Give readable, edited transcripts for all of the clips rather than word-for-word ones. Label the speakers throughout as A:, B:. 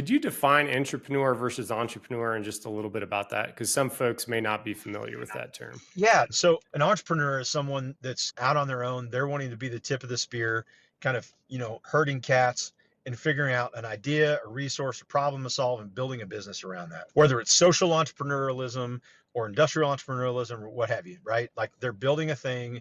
A: Could you define entrepreneur versus entrepreneur and just a little bit about that? Because some folks may not be familiar with that term.
B: Yeah. So an entrepreneur is someone that's out on their own. They're wanting to be the tip of the spear, kind of, herding cats and figuring out an idea, a resource, a problem to solve, and building a business around that. Whether it's social entrepreneurialism or industrial entrepreneurialism or what have you, right? Like they're building a thing,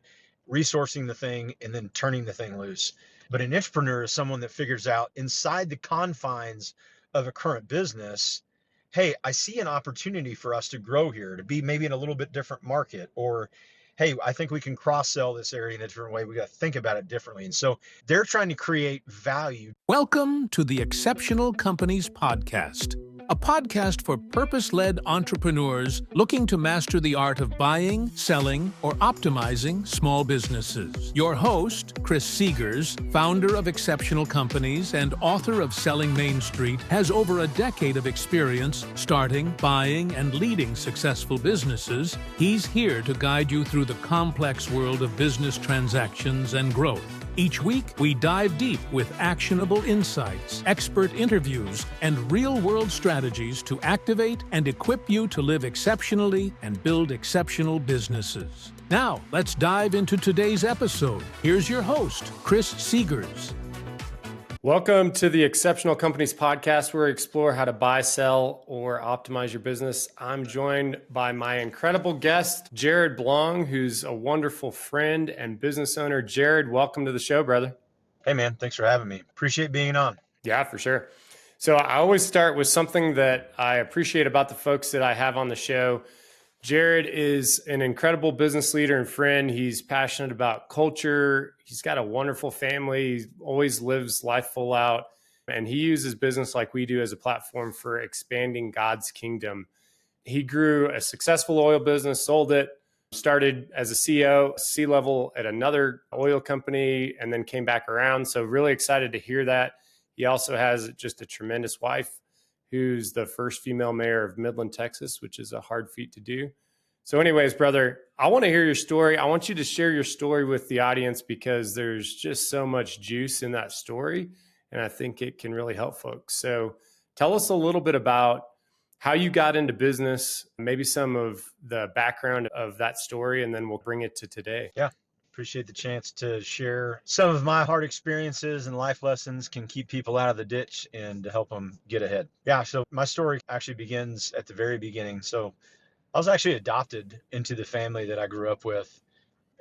B: resourcing the thing, and then turning the thing loose. But an entrepreneur is someone that figures out inside the confines of a current business, hey, I see an opportunity for us to grow here, to be maybe in a little bit different market, or hey, I think we can cross-sell this area in a different way. We got to think about it differently. And so they're trying to create value.
C: Welcome to the Exceptional Companies Podcast, a podcast for purpose-led entrepreneurs looking to master the art of buying, selling, or optimizing small businesses. Your host, Chris Seegers, founder of Exceptional Companies and author of Selling Main Street, has over a decade of experience starting, buying, and leading successful businesses. He's here to guide you through the complex world of business transactions and growth. Each week, we dive deep with actionable insights, expert interviews, and real-world strategies to activate and equip you to live exceptionally and build exceptional businesses. Now, let's dive into today's episode. Here's your host, Chris Seegers.
A: Welcome to the Exceptional Companies Podcast, where we explore how to buy, sell, or optimize your business. I'm joined by my incredible guest, Jared Blong, who's a wonderful friend and business owner. Jared, welcome to the show, brother.
B: Hey, man, thanks for having me. Appreciate being on.
A: Yeah, for sure. So I always start with something that I appreciate about the folks that I have on the show. Jared is an incredible business leader and friend. He's passionate about culture. He's got a wonderful family. He always lives life full out. And he uses business like we do as a platform for expanding God's kingdom. He grew a successful oil business, sold it, started as a CEO, C-level at another oil company, and then came back around. So really excited to hear that. He also has just a tremendous wife who's the first female mayor of Midland, Texas, which is a hard feat to do. So anyways, brother, I want to hear your story. I want you to share your story with the audience because there's just so much juice in that story, and I think it can really help folks. So tell us a little bit about how you got into business, maybe some of the background of that story, and then we'll bring it to today.
B: Yeah. Appreciate the chance to share some of my hard experiences and life lessons can keep people out of the ditch and to help them get ahead. Yeah, so my story actually begins at the very beginning. So I was actually adopted into the family that I grew up with.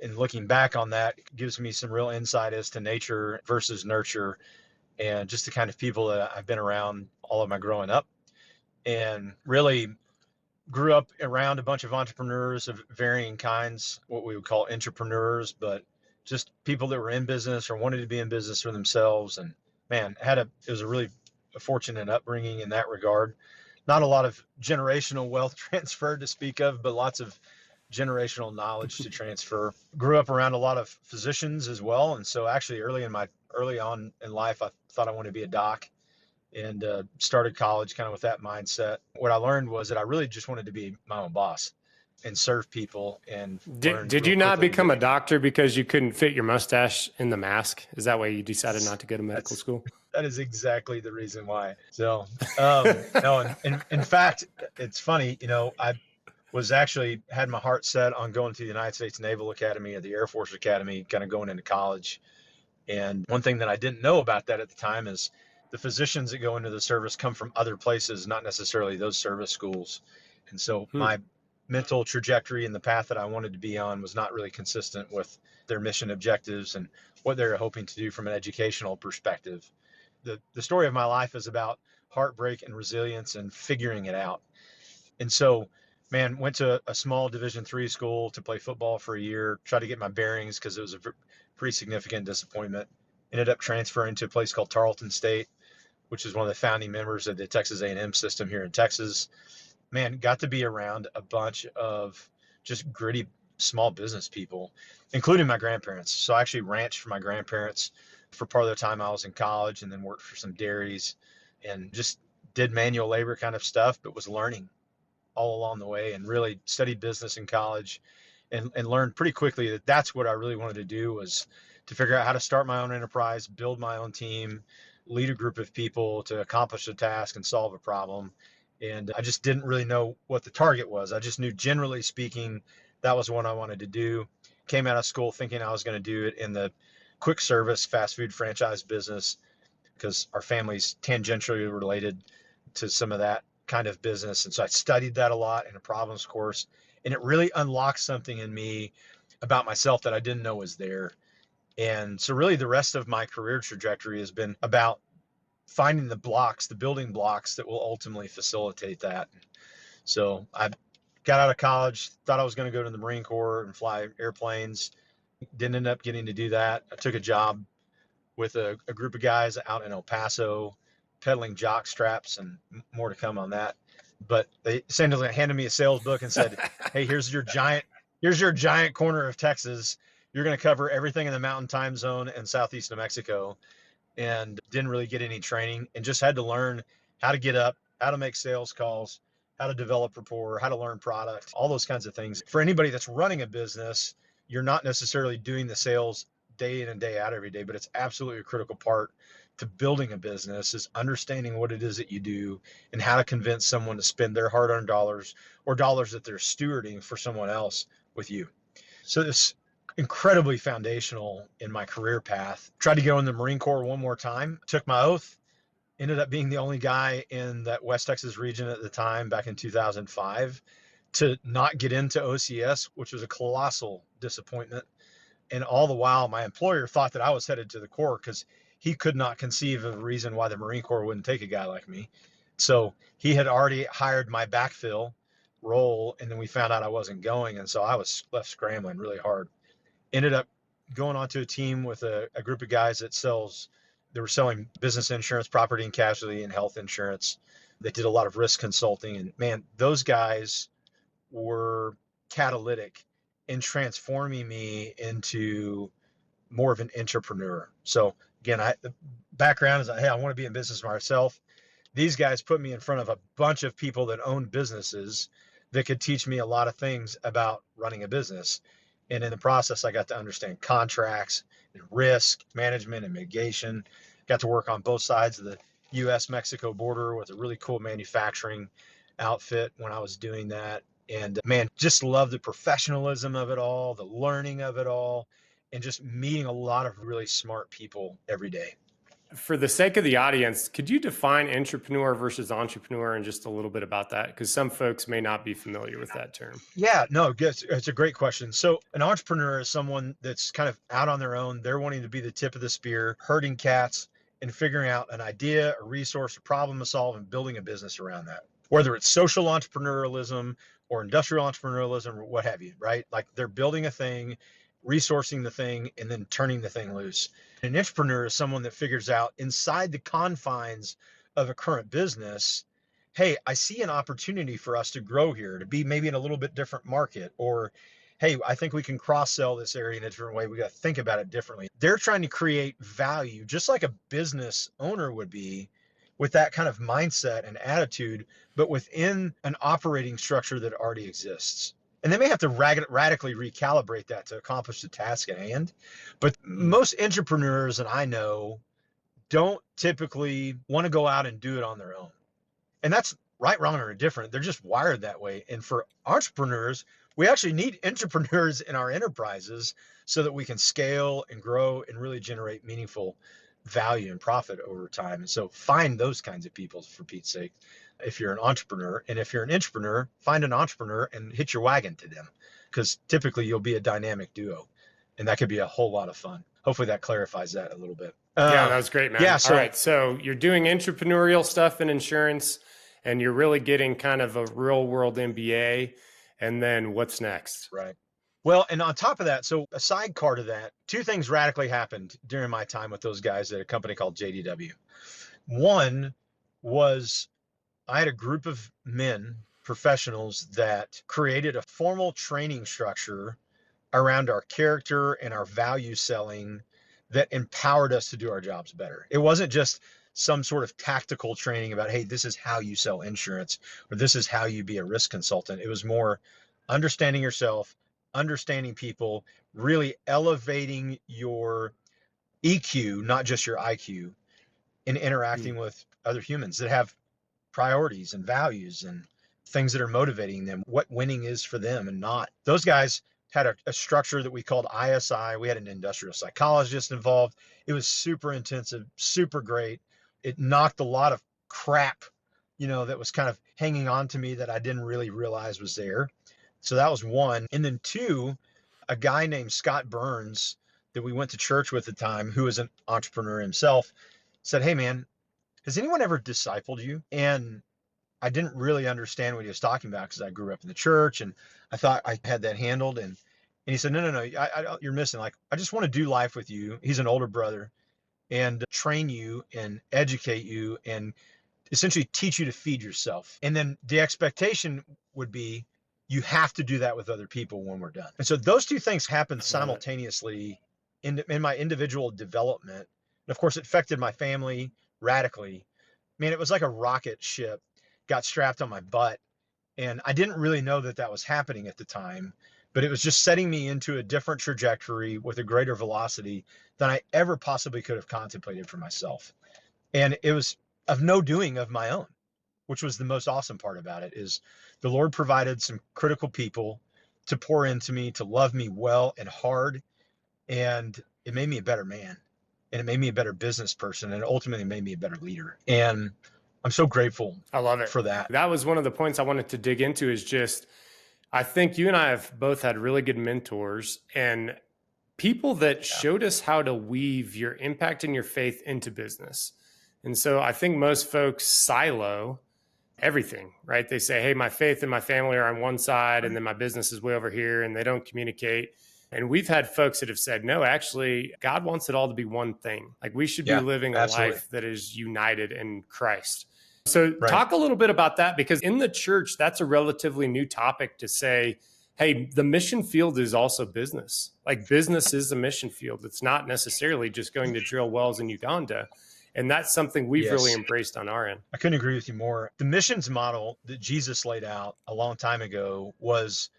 B: And looking back on that gives me some real insight as to nature versus nurture and just the kind of people that I've been around all of my growing up. And really grew up around a bunch of entrepreneurs of varying kinds, what we would call entrepreneurs, but just people that were in business or wanted to be in business for themselves. And man, it was a really fortunate upbringing in that regard. Not a lot of generational wealth transferred to speak of, but lots of generational knowledge to transfer. Grew up around a lot of physicians as well. And so actually early on in life, I thought I wanted to be a doc. And started college kind of with that mindset. What I learned was that I really just wanted to be my own boss and serve people. And
A: did you not become a doctor because you couldn't fit your mustache in the mask? Is that why you decided not to go to medical school?
B: That is exactly the reason why. So no, in fact, it's funny. I was actually had my heart set on going to the United States Naval Academy or the Air Force Academy, kind of going into college. And one thing that I didn't know about that at the time is the physicians that go into the service come from other places, not necessarily those service schools. And so my mental trajectory and the path that I wanted to be on was not really consistent with their mission objectives and what they're hoping to do from an educational perspective. The story of my life is about heartbreak and resilience and figuring it out. And so, man, went to a small Division III school to play football for a year, tried to get my bearings because it was a pretty significant disappointment. Ended up transferring to a place called Tarleton State, which is one of the founding members of the Texas A&M system here in Texas. Man, got to be around a bunch of just gritty small business people, including my grandparents. So I actually ranched for my grandparents for part of the time I was in college and then worked for some dairies and just did manual labor kind of stuff, but was learning all along the way and really studied business in college and learned pretty quickly that that's what I really wanted to do was to figure out how to start my own enterprise, build my own team, lead a group of people to accomplish a task and solve a problem. And I just didn't really know what the target was. I just knew, generally speaking, that was what I wanted to do. Came out of school thinking I was going to do it in the quick service fast food franchise business because our family's tangentially related to some of that kind of business. And so I studied that a lot in a problems course, and it really unlocked something in me about myself that I didn't know was there. And so really the rest of my career trajectory has been about finding the blocks, the building blocks that will ultimately facilitate that. So I got out of college, thought I was going to go to the Marine Corps and fly airplanes. Didn't end up getting to do that. I took a job with a group of guys out in El Paso peddling jock straps, and more to come on that. But they essentially handed me a sales book and said, hey, here's your giant corner of Texas. You're going to cover everything in the Mountain Time Zone and Southeast New Mexico. And didn't really get any training, and just had to learn how to get up, how to make sales calls, how to develop rapport, how to learn product, all those kinds of things. For anybody that's running a business, you're not necessarily doing the sales day in and day out every day, but it's absolutely a critical part to building a business, is understanding what it is that you do and how to convince someone to spend their hard-earned dollars or dollars that they're stewarding for someone else with you. So this incredibly foundational in my career path. Tried to go in the Marine Corps one more time, took my oath, ended up being the only guy in that West Texas region at the time back in 2005 to not get into OCS, which was a colossal disappointment. And all the while, my employer thought that I was headed to the Corps because he could not conceive of a reason why the Marine Corps wouldn't take a guy like me. So he had already hired my backfill role, and then we found out I wasn't going. And so I was left scrambling really hard. Ended up going onto a team with a group of guys they were selling business insurance, property and casualty, and health insurance. They did a lot of risk consulting, and man, those guys were catalytic in transforming me into more of an entrepreneur. So again, the background is, hey, I want to be in business myself. These guys put me in front of a bunch of people that own businesses that could teach me a lot of things about running a business. And in the process, I got to understand contracts and risk management and mitigation. Got to work on both sides of the U.S.-Mexico border with a really cool manufacturing outfit when I was doing that. And man, just love the professionalism of it all, the learning of it all, and just meeting a lot of really smart people every day.
A: For the sake of the audience, could you define entrepreneur versus entrepreneur and just a little bit about that? Because some folks may not be familiar with that term.
B: Yeah, no, it's a great question. So an entrepreneur is someone that's kind of out on their own. They're wanting to be the tip of the spear, herding cats and figuring out an idea, a resource, a problem to solve, and building a business around that. Whether it's social entrepreneurialism or industrial entrepreneurialism or what have you, right? Like they're building a thing, resourcing the thing, and then turning the thing loose. An entrepreneur is someone that figures out inside the confines of a current business, hey, I see an opportunity for us to grow here, to be maybe in a little bit different market, or hey, I think we can cross-sell this area in a different way. We got to think about it differently. They're trying to create value, just like a business owner would be, with that kind of mindset and attitude, but within an operating structure that already exists. And they may have to radically recalibrate that to accomplish the task at hand. But most entrepreneurs that I know don't typically want to go out and do it on their own. And that's right, wrong, or indifferent. They're just wired that way. And for entrepreneurs, we actually need entrepreneurs in our enterprises so that we can scale and grow and really generate meaningful value and profit over time. And so find those kinds of people, for Pete's sake, if you're an entrepreneur. And if you're an entrepreneur, find an entrepreneur and hitch your wagon to them, because typically you'll be a dynamic duo, and that could be a whole lot of fun. Hopefully that clarifies that a little bit.
A: Yeah, that was great, man.
B: Yeah.
A: All right. So you're doing entrepreneurial stuff in insurance, and you're really getting kind of a real world MBA. And then what's next?
B: Right. Well, and on top of that, so a sidecar to that, two things radically happened during my time with those guys at a company called JDW. One was I had a group of men, professionals, that created a formal training structure around our character and our value selling that empowered us to do our jobs better. It wasn't just some sort of tactical training about, hey, this is how you sell insurance, or this is how you be a risk consultant. It was more understanding yourself, understanding people, really elevating your EQ, not just your IQ, in interacting with other humans that have priorities and values and things that are motivating them, what winning is for them and not. Those guys had a structure that we called ISI. We had an industrial psychologist involved. It was super intensive, super great. It knocked a lot of crap, that was kind of hanging on to me that I didn't really realize was there. So that was one. And then two, a guy named Scott Burns that we went to church with at the time, who was an entrepreneur himself, said, "Hey man, has anyone ever discipled you?" And I didn't really understand what he was talking about because I grew up in the church and I thought I had that handled. And he said, no, you're missing. Like, I just want to do life with you. He's an older brother, and train you and educate you and essentially teach you to feed yourself. And then the expectation would be you have to do that with other people when we're done. And so those two things happened simultaneously in my individual development. And of course, it affected my family radically. Man, it was like a rocket ship got strapped on my butt. And I didn't really know that that was happening at the time, but it was just setting me into a different trajectory with a greater velocity than I ever possibly could have contemplated for myself. And it was of no doing of my own, which was the most awesome part about it, is the Lord provided some critical people to pour into me, to love me well and hard. And it made me a better man, and it made me a better business person, and ultimately made me a better leader. And I'm so grateful.
A: I love it
B: for that.
A: That was one of the points I wanted to dig into, is just, I think you and I have both had really good mentors and people that showed us how to weave your impact and your faith into business. And so I think most folks silo everything, right? They say, hey, my faith and my family are on one side, and then my business is way over here, and they don't communicate. And we've had folks that have said, no, actually, God wants it all to be one thing. Like, we should be living a life that is united in Christ. So talk a little bit about that, because in the church, that's a relatively new topic to say, hey, the mission field is also business. Like, business is the mission field. It's not necessarily just going to drill wells in Uganda. And that's something we've really embraced on our end.
B: I couldn't agree with you more. The missions model that Jesus laid out a long time ago was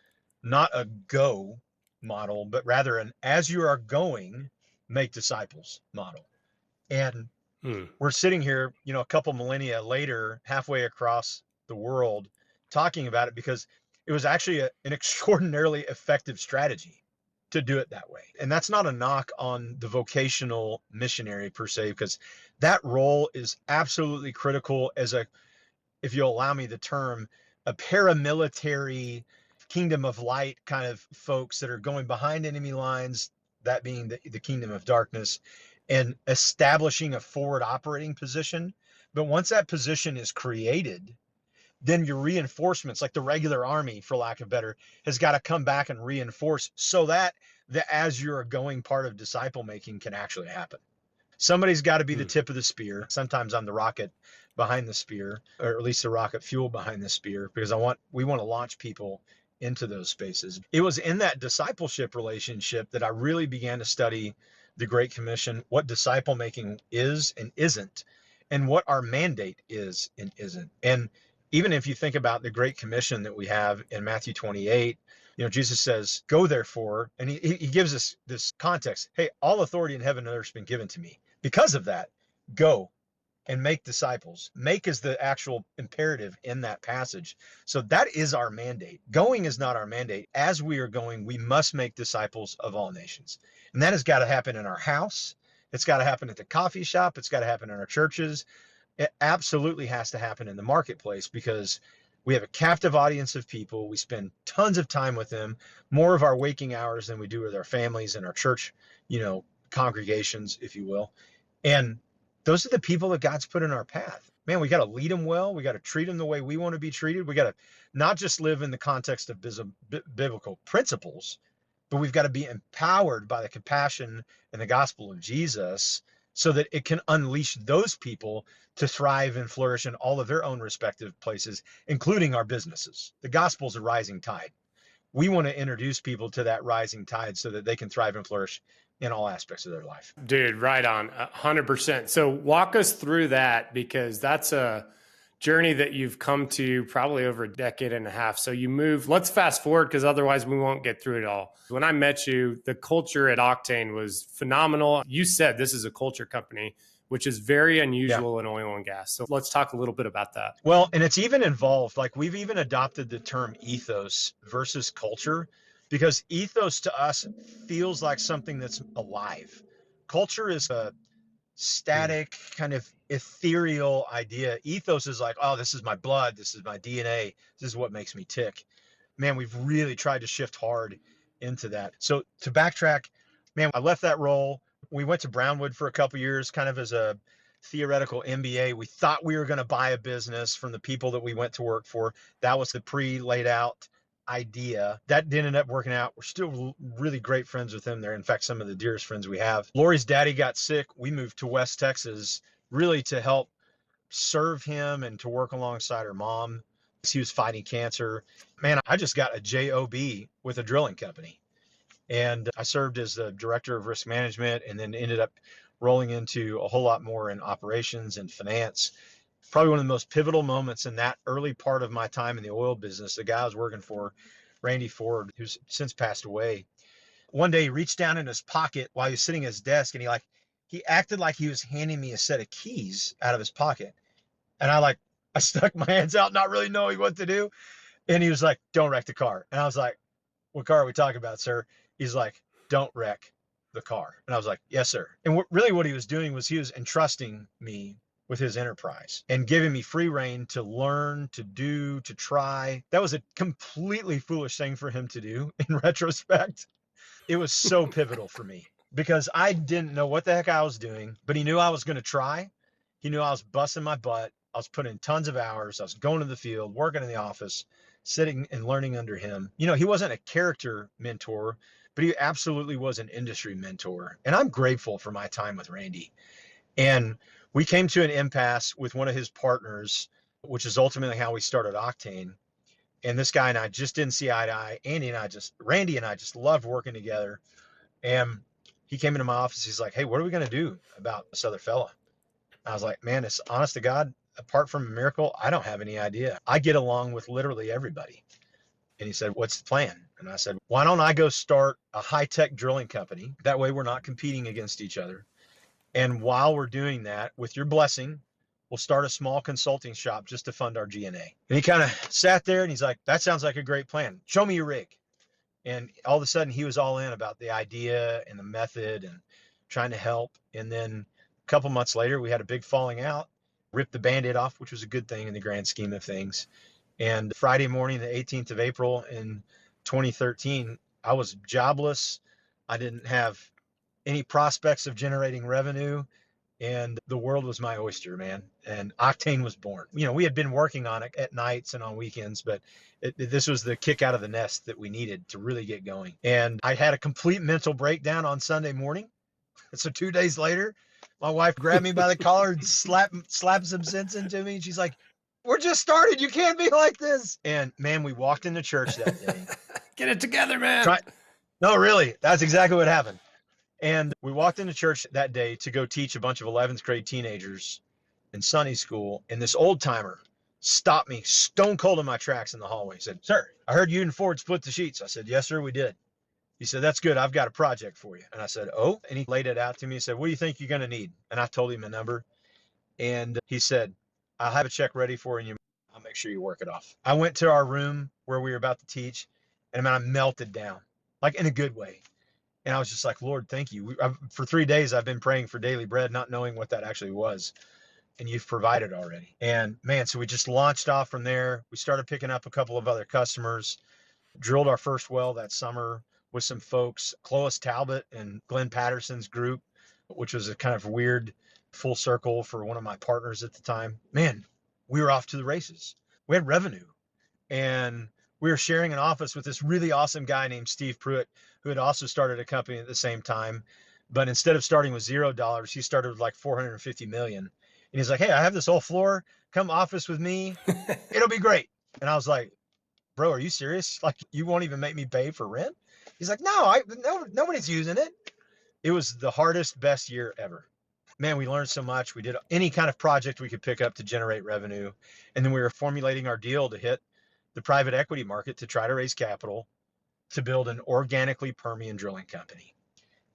B: not a go model, but rather an as you are going, make disciples model. And we're sitting here, a couple millennia later, halfway across the world, talking about it because it was actually an extraordinarily effective strategy to do it that way. And that's not a knock on the vocational missionary per se, because that role is absolutely critical as if you'll allow me the term, a paramilitary kingdom of light kind of folks that are going behind enemy lines, that being the kingdom of darkness, and establishing a forward operating position. But once that position is created, then your reinforcements, like the regular army, for lack of better, has got to come back and reinforce so that the as you're going part of disciple making can actually happen. Somebody's got to be the tip of the spear. Sometimes I'm the rocket behind the spear, or at least the rocket fuel behind the spear, because we want to launch people into those spaces. It was in that discipleship relationship that I really began to study the Great Commission, what disciple making is and isn't, and what our mandate is and isn't. And even if you think about the Great Commission that we have in Matthew 28, Jesus says, go therefore, and he gives us this context. Hey, all authority in heaven and earth has been given to me. Because of that, go and make disciples. Make is the actual imperative in that passage. So that is our mandate. Going is not our mandate. As we are going, we must make disciples of all nations. And that has got to happen in our house. It's got to happen at the coffee shop. It's got to happen in our churches. It absolutely has to happen in the marketplace, because we have a captive audience of people. We spend tons of time with them, more of our waking hours than we do with our families and our church, congregations, if you will. And those are the people that God's put in our path. Man, we got to lead them well. We got to treat them the way we want to be treated. We got to not just live in the context of biblical principles, but we've got to be empowered by the compassion and the gospel of Jesus, so that it can unleash those people to thrive and flourish in all of their own respective places, including our businesses. The gospel's a rising tide. We want to introduce people to that rising tide so that they can thrive and flourish in all aspects of their life.
A: Dude, right on, 100%. So walk us through that, because that's a journey that you've come to probably over a decade and a half. So you move, let's fast forward, because otherwise we won't get through it all. When I met you, the culture at Octane was phenomenal. You said this is a culture company, which is very
B: Yeah.
A: unusual in oil and gas. So let's talk a little bit about that.
B: Well, and it's even involved, like we've even adopted the term ethos versus culture, because ethos to us feels like something that's alive. Culture is a static, kind of ethereal idea. Ethos is like, oh, this is my blood, this is my DNA, this is what makes me tick. Man, we've really tried to shift hard into that. So to backtrack, man, I left that role. We went to Brownwood for a couple years, kind of as a theoretical MBA. We thought we were going to buy a business from the people that we went to work for. That was the pre-laid out idea. That didn't end up working out. We're still really great friends with him. They're, in fact, some of the dearest friends we have. Lori's daddy got sick. We moved to West Texas really to help serve him and to work alongside her mom. He was fighting cancer. Man, I just got a job with a drilling company. And I served as the director of risk management and then ended up rolling into a whole lot more in operations and finance. Probably one of the most pivotal moments in that early part of my time in the oil business. The guy I was working for, Randy Ford, who's since passed away, one day he reached down in his pocket while he was sitting at his desk and he acted like he was handing me a set of keys out of his pocket. And I stuck my hands out, not really knowing what to do. And he was like, "Don't wreck the car." And I was like, "What car are we talking about, sir?" He's like, "Don't wreck the car." And I was like, "Yes, sir." And what he was doing was he was entrusting me with his enterprise and giving me free rein to learn, to do, to try. That was a completely foolish thing for him to do in retrospect. It was so pivotal for me because I didn't know what the heck I was doing, but he knew I was going to try. He knew I was busting my butt. I was putting in tons of hours. I was going to the field, working in the office, sitting and learning under him. You know, he wasn't a character mentor, but he absolutely was an industry mentor. And I'm grateful for my time with Randy. And we came to an impasse with one of his partners, which is ultimately how we started Octane. And this guy and I just didn't see eye to eye. Randy and I just loved working together. And he came into my office. He's like, "Hey, what are we going to do about this other fella?" I was like, "Man, it's honest to God, apart from a miracle, I don't have any idea. I get along with literally everybody." And he said, "What's the plan?" And I said, "Why don't I go start a high-tech drilling company? That way we're not competing against each other. And while we're doing that, with your blessing, we'll start a small consulting shop just to fund our G&A." And he kind of sat there and he's like, "That sounds like a great plan. Show me your rig." And all of a sudden he was all in about the idea and the method and trying to help. And then a couple months later, we had a big falling out, ripped the Band-Aid off, which was a good thing in the grand scheme of things. And Friday morning, the 18th of April in 2013, I was jobless. I didn't have any prospects of generating revenue. And the world was my oyster, man. And Octane was born. You know, we had been working on it at nights and on weekends, but this was the kick out of the nest that we needed to really get going. And I had a complete mental breakdown on Sunday morning. So 2 days later, my wife grabbed me by the collar and slapped some sense into me. And she's like, "We're just started. You can't be like this." And man, we walked into church that day.
A: Get it together, man.
B: No, really. That's exactly what happened. And we walked into church that day to go teach a bunch of 11th grade teenagers in Sunday school. And this old timer stopped me stone cold in my tracks in the hallway. He said, "Sir, I heard you and Ford split the sheets." I said, "Yes, sir, we did." He said, "That's good. I've got a project for you." And I said, "Oh," and he laid it out to me. He said, "What do you think you're going to need?" And I told him a number. And he said, "I'll have a check ready for you. I'll make sure you work it off." I went to our room where we were about to teach, and man, I melted down, like in a good way. And I was just like, "Lord, thank you." For 3 days, I've been praying for daily bread, not knowing what that actually was. And you've provided already. And man, so we just launched off from there. We started picking up a couple of other customers, drilled our first well that summer with some folks, Clovis Talbot and Glenn Patterson's group, which was a kind of weird full circle for one of my partners at the time. Man, we were off to the races. We had revenue. And we were sharing an office with this really awesome guy named Steve Pruitt, who had also started a company at the same time. But instead of starting with $0, he started with like 450 million. And he's like, "Hey, I have this whole floor. Come office with me. It'll be great." And I was like, "Bro, are you serious? Like, you won't even make me pay for rent?" He's like, "No, nobody's using it." It was the hardest, best year ever. Man, we learned so much. We did any kind of project we could pick up to generate revenue. And then we were formulating our deal to hit the private equity market to try to raise capital to build an organically Permian drilling company.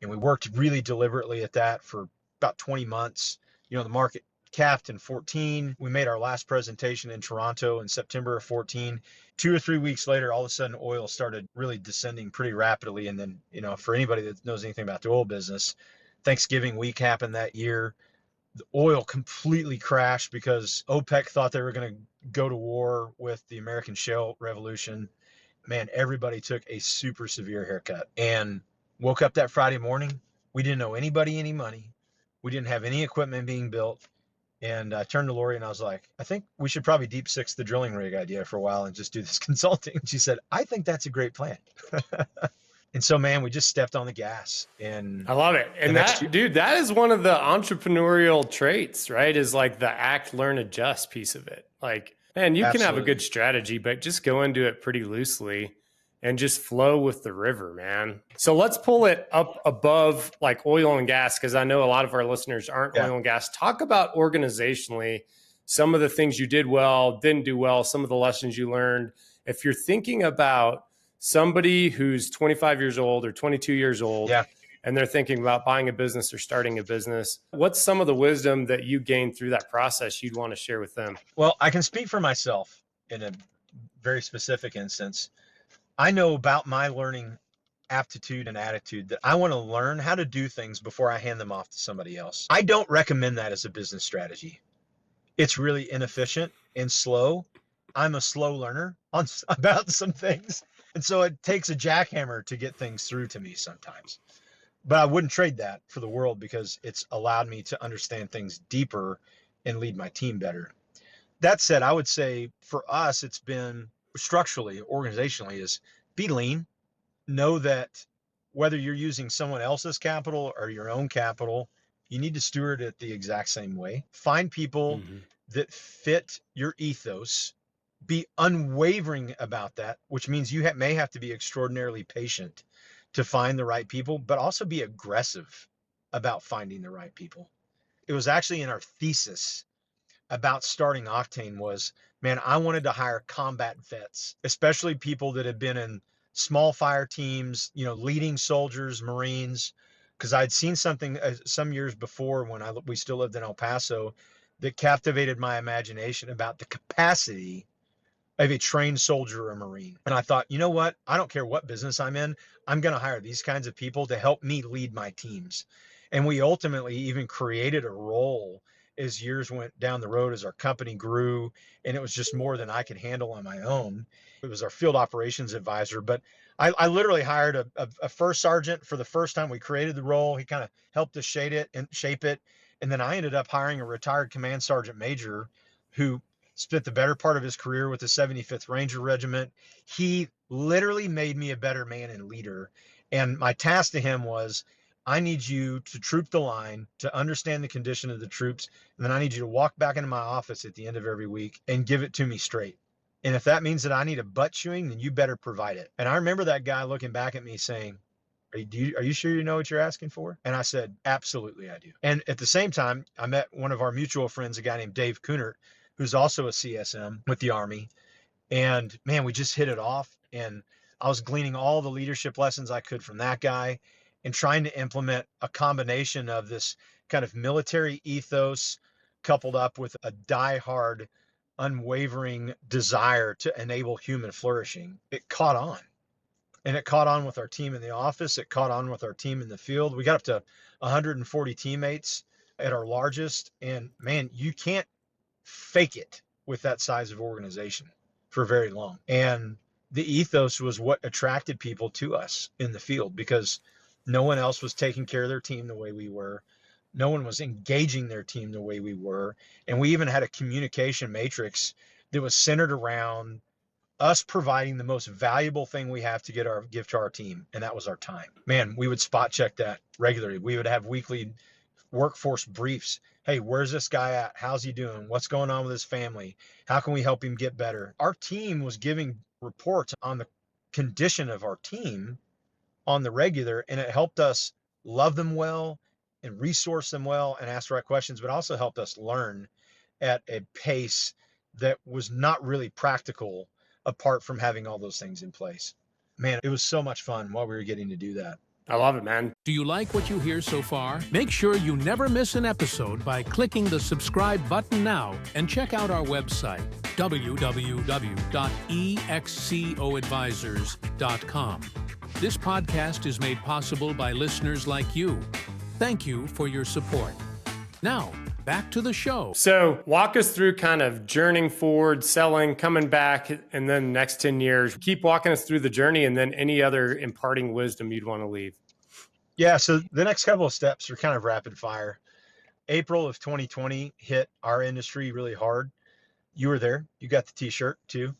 B: And we worked really deliberately at that for about 20 months, the market capped in 14. We made our last presentation in Toronto in September of 14. 2 or 3 weeks later, all of a sudden oil started really descending pretty rapidly. And then, for anybody that knows anything about the oil business, Thanksgiving week happened that year. The oil completely crashed because OPEC thought they were going to go to war with the American shale revolution. Man, everybody took a super severe haircut and woke up that Friday morning. We didn't owe anybody any money. We didn't have any equipment being built. And I turned to Lori and I was like, I think we should probably deep six the drilling rig idea for a while and just do this consulting. She said, I think that's a great plan. And so, man, we just stepped on the gas. And
A: I love it. And dude, that is one of the entrepreneurial traits, right? Is like the act, learn, adjust piece of it. Like, man, you can have a good strategy, but just go into it pretty loosely and just flow with the river, man. So let's pull it up above like oil and gas, because I know a lot of our listeners aren't oil and gas. Talk about organizationally, some of the things you did well, didn't do well, some of the lessons you learned. If you're thinking about somebody who's 25 years old or 22 years old, and they're thinking about buying a business or starting a business, what's some of the wisdom that you gained through that process you'd want to share with them?
B: Well, I can speak for myself in a very specific instance. I know about my learning aptitude and attitude that I want to learn how to do things before I hand them off to somebody else. I don't recommend that as a business strategy. It's really inefficient and slow. I'm a slow learner about some things. And so it takes a jackhammer to get things through to me sometimes. But I wouldn't trade that for the world because it's allowed me to understand things deeper and lead my team better. That said, I would say for us, it's been structurally, organizationally, is be lean. Know that whether you're using someone else's capital or your own capital, you need to steward it the exact same way. Find people that fit your ethos. Be unwavering about that, which means you may have to be extraordinarily patient to find the right people, but also be aggressive about finding the right people. It was actually in our thesis about starting Octane was, man, I wanted to hire combat vets, especially people that had been in small fire teams, leading soldiers, Marines, because I'd seen something some years before when we still lived in El Paso that captivated my imagination about the capacity of a trained soldier or a Marine. And I thought, you know what? I don't care what business I'm in. I'm going to hire these kinds of people to help me lead my teams. And we ultimately even created a role as years went down the road, as our company grew, and it was just more than I could handle on my own. It was our field operations advisor, but I literally hired a first sergeant for the first time we created the role. He kind of helped us shape it. And then I ended up hiring a retired command sergeant major who spent the better part of his career with the 75th Ranger Regiment. He literally made me a better man and leader. And my task to him was, I need you to troop the line, to understand the condition of the troops. And then I need you to walk back into my office at the end of every week and give it to me straight. And if that means that I need a butt chewing, then you better provide it. And I remember that guy looking back at me saying, are you sure you know what you're asking for? And I said, absolutely, I do. And at the same time, I met one of our mutual friends, a guy named Dave Kunert, who's also a CSM with the Army. And man, we just hit it off. And I was gleaning all the leadership lessons I could from that guy and trying to implement a combination of this kind of military ethos coupled up with a diehard, unwavering desire to enable human flourishing. It caught on. And it caught on with our team in the office. It caught on with our team in the field. We got up to 140 teammates at our largest. And man, you can't fake it with that size of organization for very long. And the ethos was what attracted people to us in the field because no one else was taking care of their team the way we were. No one was engaging their team the way we were. And we even had a communication matrix that was centered around us providing the most valuable thing we have to give to our team. And that was our time. Man, we would spot check that regularly. We would have weekly workforce briefs. Hey, where's this guy at? How's he doing? What's going on with his family? How can we help him get better? Our team was giving reports on the condition of our team on the regular, and it helped us love them well and resource them well and ask the right questions, but also helped us learn at a pace that was not really practical apart from having all those things in place. Man, it was so much fun while we were getting to do that.
A: I love it, man.
C: Do you like what you hear so far? Make sure you never miss an episode by clicking the subscribe button now and check out our website, www.excoadvisors.com. This podcast is made possible by listeners like you. Thank you for your support. Now, back to the show.
A: So walk us through kind of journeying forward, selling, coming back, and then next 10 years. Keep walking us through the journey, and then any other imparting wisdom you'd want to leave.
B: Yeah, so the next couple of steps are kind of rapid fire. April of 2020 hit our industry really hard. You were there. You got the t-shirt too.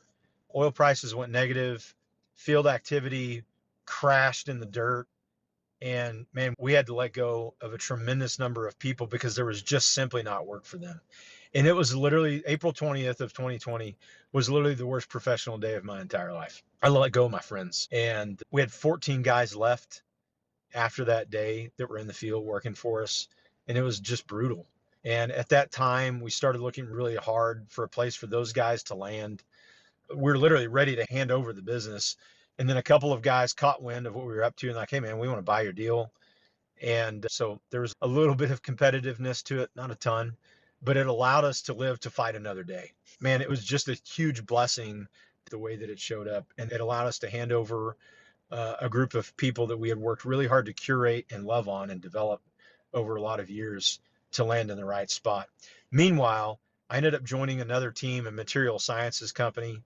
B: Oil prices went negative. Field activity crashed in the dirt. And man, we had to let go of a tremendous number of people because there was just simply not work for them. And it was literally April 20th of 2020 was literally the worst professional day of my entire life. I let go of my friends, and we had 14 guys left after that day that were in the field working for us. And it was just brutal. And at that time, we started looking really hard for a place for those guys to land. We're literally ready to hand over the business. And then a couple of guys caught wind of what we were up to and like, hey man, we want to buy your deal. And so there was a little bit of competitiveness to it, not a ton, but it allowed us to live to fight another day. Man, it was just a huge blessing the way that it showed up. And it allowed us to hand over a group of people that we had worked really hard to curate and love on and develop over a lot of years to land in the right spot. Meanwhile, I ended up joining another team, a material sciences company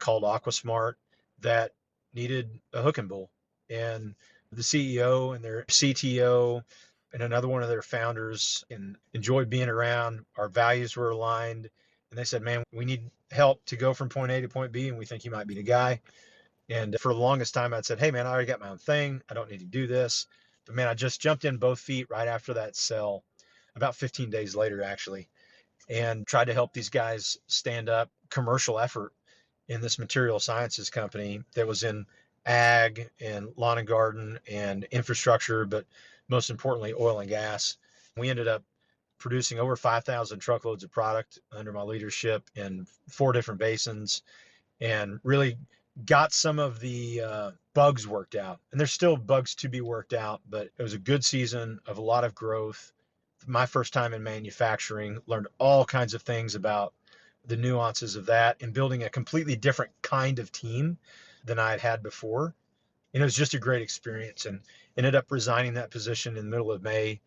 B: called Aquasmart, that needed a hook and bull. And the CEO and their CTO and another one of their founders and enjoyed being around. Our values were aligned. And they said, man, we need help to go from point A to point B, and we think you might be the guy. And for the longest time, I'd said, hey, man, I already got my own thing. I don't need to do this. But man, I just jumped in both feet right after that sell, about 15 days later, actually, and tried to help these guys stand up commercial effort in this material sciences company that was in ag and lawn and garden and infrastructure, but most importantly, oil and gas. We ended up producing over 5,000 truckloads of product under my leadership in 4 different basins, and really got some of the bugs worked out. And there's still bugs to be worked out, but it was a good season of a lot of growth. My first time in manufacturing, learned all kinds of things about the nuances of that and building a completely different kind of team than I had had before. And it was just a great experience, and ended up resigning that position in the middle of May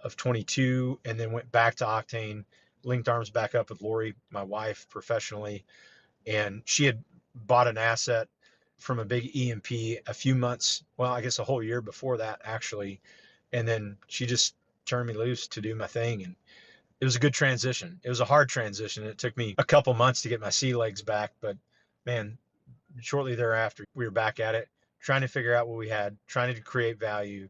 B: of 22, and then went back to Octane, linked arms back up with Lori, my wife, professionally. And she had bought an asset from a big E&P a few months, well, I guess a whole year before that, actually. And then she just turned me loose to do my thing. And it was a good transition. It was a hard transition. It took me a couple months to get my sea legs back, but man, shortly thereafter, we were back at it, trying to figure out what we had, trying to create value,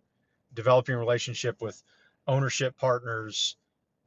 B: developing a relationship with ownership partners,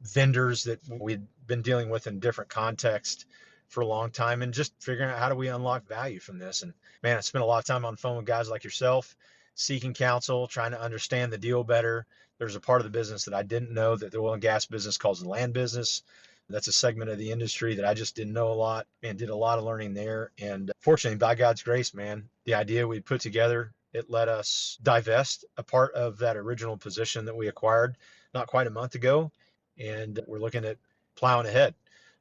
B: vendors that we'd been dealing with in different contexts for a long time, and just figuring out how do we unlock value from this. And man, I spent a lot of time on the phone with guys like yourself, seeking counsel, trying to understand the deal better. There's a part of the business that I didn't know that the oil and gas business calls the land business. That's a segment of the industry that I just didn't know a lot, and did a lot of learning there. And fortunately, by God's grace, man, the idea we put together, it let us divest a part of that original position that we acquired not quite a month ago. And we're looking at plowing ahead.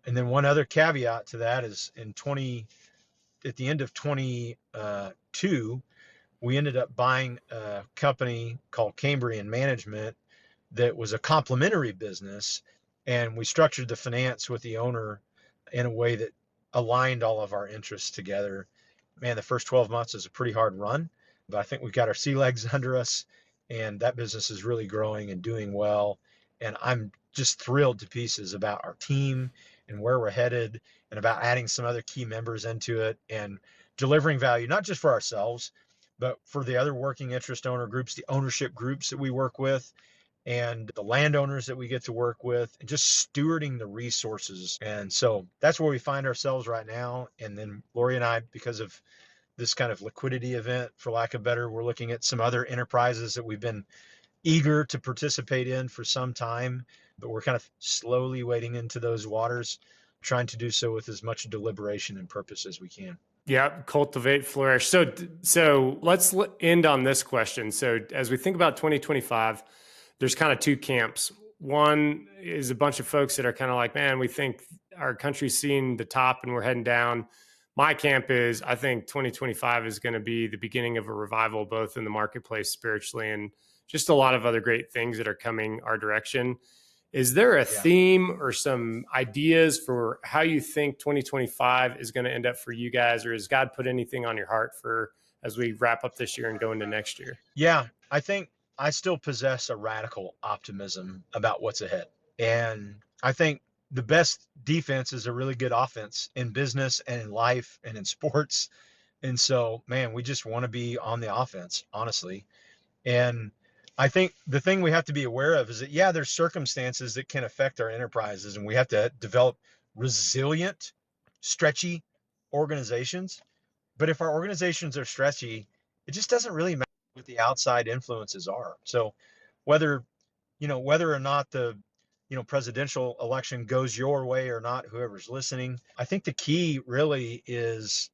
B: And then one other caveat to that is at the end of 22, we ended up buying a company called Cambrian Management that was a complementary business. And we structured the finance with the owner in a way that aligned all of our interests together. Man, the first 12 months is a pretty hard run, but I think we've got our sea legs under us, and that business is really growing and doing well. And I'm just thrilled to pieces about our team and where we're headed, and about adding some other key members into it and delivering value, not just for ourselves, but for the other working interest owner groups, the ownership groups that we work with, and the landowners that we get to work with, and just stewarding the resources. And so that's where we find ourselves right now. And then Lori and I, because of this kind of liquidity event, for lack of better, we're looking at some other enterprises that we've been eager to participate in for some time, but we're kind of slowly wading into those waters, trying to do so with as much deliberation and purpose as we can.
A: Yep, cultivate, flourish. So let's end on this question. So as we think about 2025, there's kind of two camps. One is a bunch of folks that are kind of like, man, we think our country's seen the top and we're heading down. My camp is, I think 2025 is going to be the beginning of a revival, both in the marketplace spiritually and just a lot of other great things that are coming our direction. Is there a theme or some ideas for how you think 2025 is going to end up for you guys? Or has God put anything on your heart for as we wrap up this year and go into next year?
B: Yeah, I think I still possess a radical optimism about what's ahead. And I think the best defense is a really good offense in business and in life and in sports. And so, man, we just want to be on the offense, honestly. And I think the thing we have to be aware of is that, yeah, there's circumstances that can affect our enterprises, and we have to develop resilient, stretchy organizations. But if our organizations are stretchy, it just doesn't really matter what the outside influences are. So whether or not the presidential election goes your way or not, whoever's listening, I think the key really is,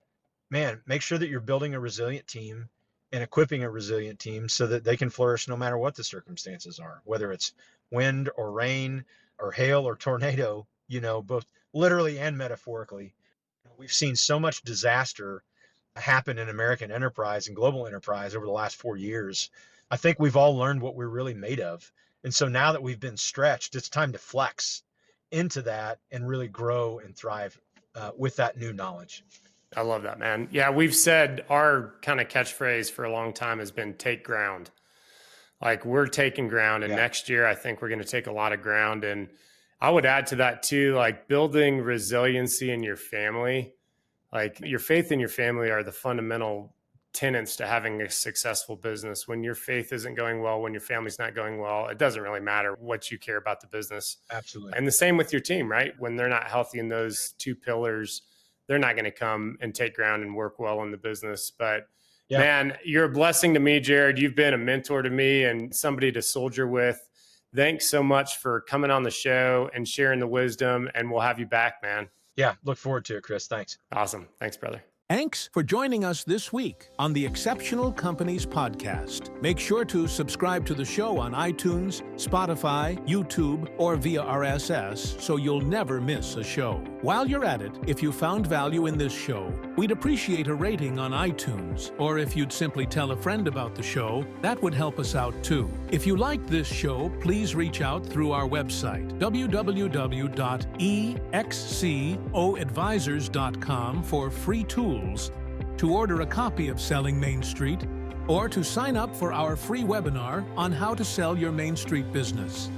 B: man, make sure that you're building a resilient team and equipping a resilient team so that they can flourish no matter what the circumstances are, whether it's wind or rain or hail or tornado, both literally and metaphorically. We've seen so much disaster happen in American enterprise and global enterprise over the last 4 years. I think we've all learned what we're really made of. And so now that we've been stretched, it's time to flex into that and really grow and thrive with that new knowledge.
A: I love that, man. Yeah, we've said our kind of catchphrase for a long time has been take ground. Like we're taking ground, and next year I think we're going to take a lot of ground. And I would add to that too, like building resiliency in your family. Like your faith and your family are the fundamental tenets to having a successful business. When your faith isn't going well, when your family's not going well, it doesn't really matter what you care about the business.
B: Absolutely.
A: And the same with your team, right? When they're not healthy in those two pillars, they're not going to come and take ground and work well in the business. But man, you're a blessing to me, Jared. You've been a mentor to me and somebody to soldier with. Thanks so much for coming on the show and sharing the wisdom, and we'll have you back, man.
B: Yeah, look forward to it, Chris. Thanks.
A: Awesome. Thanks, brother.
C: Thanks for joining us this week on the Exceptional Companies Podcast. Make sure to subscribe to the show on iTunes, Spotify, YouTube, or via RSS so you'll never miss a show. While you're at it, if you found value in this show, we'd appreciate a rating on iTunes. Or if you'd simply tell a friend about the show, that would help us out too. If you liked this show, please reach out through our website, www.excoadvisors.com, for free tools to order a copy of Selling Main Street, or to sign up for our free webinar on how to sell your Main Street business.